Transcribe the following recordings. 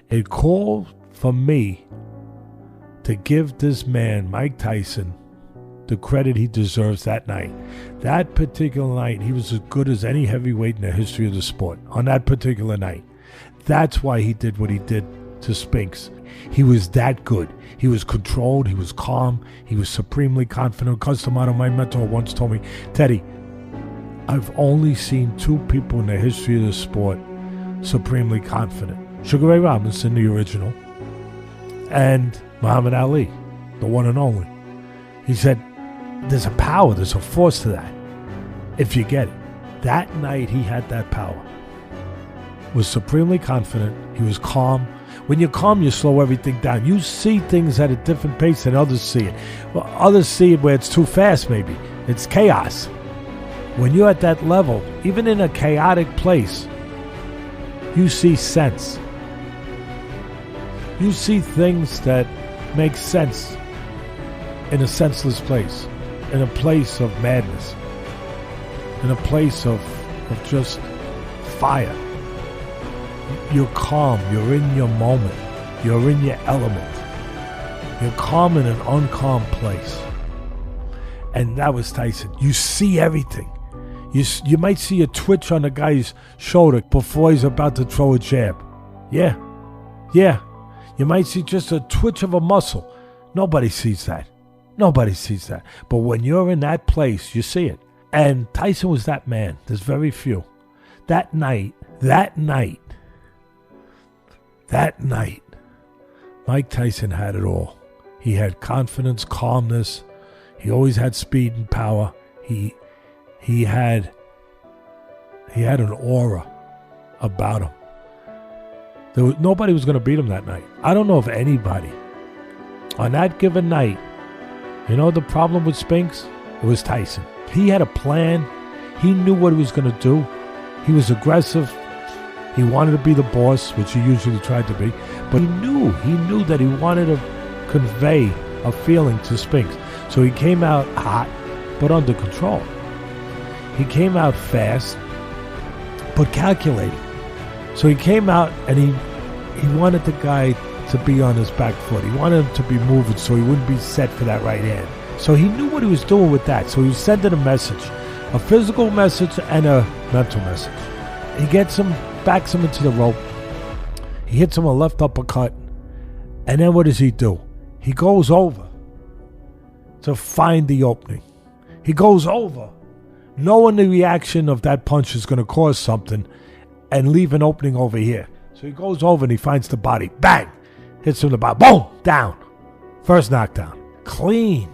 It called for me to give this man, Mike Tyson, the credit he deserves that night. That particular night, he was as good as any heavyweight in the history of the sport on that particular night. That's why he did what he did to Spinks. He was that good. He was controlled. He was calm. He was supremely confident. Customato, my mentor, once told me, Teddy, I've only seen two people in the history of the sport supremely confident. Sugar Ray Robinson, the original, and Muhammad Ali, the one and only. He said, there's a power, there's a force to that, if you get it. That night he had that power. Was supremely confident. He was calm. When you're calm, you slow everything down. You see things at a different pace than others see it. Well, others see it where it's too fast, maybe. It's chaos. When you're at that level, even in a chaotic place, you see sense. You see things that make sense in a senseless place, in a place of madness, in a place of just fire. You're calm, you're in your moment, you're in your element. You're calm in an uncalm place. And that was Tyson. You see everything. You might see a twitch on the guy's shoulder before he's about to throw a jab. Yeah. You might see just a twitch of a muscle. Nobody sees that. Nobody sees that. But when you're in that place, you see it. And Tyson was that man. There's very few. That night, Mike Tyson had it all. He had confidence, calmness. He always had speed and power. He had an aura about him. Nobody was going to beat him that night. I don't know if anybody. On that given night, you know the problem with Spinks? It was Tyson. He had a plan. He knew what he was going to do. He was aggressive. He wanted to be the boss, which he usually tried to be. But he knew that he wanted to convey a feeling to Spinks. So he came out hot, but under control. He came out fast, but calculating. So he came out and he wanted the guy to be on his back foot. He wanted him to be moving so he wouldn't be set for that right hand. So he knew what he was doing with that. So he was sending a message, a physical message and a mental message. He gets him, backs him into the rope. He hits him a left uppercut. And then what does he do? He goes over to find the opening. He goes over, knowing the reaction of that punch is going to cause something and leave an opening over here. So he goes over and he finds the body. Bang! Hits him in the body. Boom! Down. First knockdown. Clean.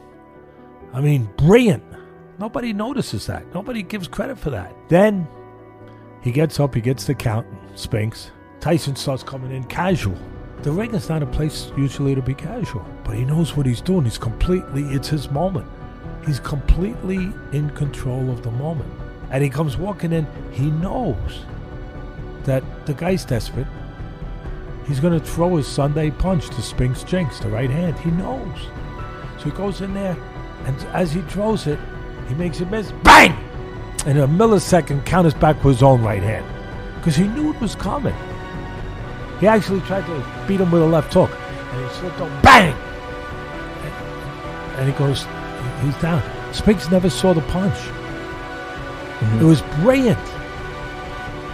I mean, brilliant. Nobody notices that. Nobody gives credit for that. Then he gets up, he gets the count, Spinks. Tyson starts coming in casual. The ring is not a place usually to be casual, but he knows what he's doing. It's his moment. He's completely in control of the moment. And he comes walking in, he knows that the guy's desperate. He's going to throw his Sunday punch to Spinks' jinx, the right hand. He knows. So he goes in there, and as he throws it, he makes it miss. Bang! In a millisecond, counters back with his own right hand. Because he knew it was coming. He actually tried to beat him with a left hook. And he slipped on, bang! And he goes, he's down. Spinks never saw the punch. Mm-hmm. It was brilliant.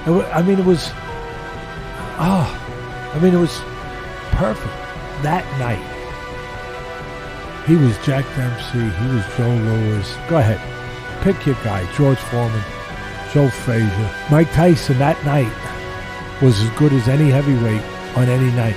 It was perfect. That night, he was Jack Dempsey, he was Joe Louis. Go ahead, pick your guy, George Foreman, Joe Frazier. Mike Tyson that night was as good as any heavyweight on any night.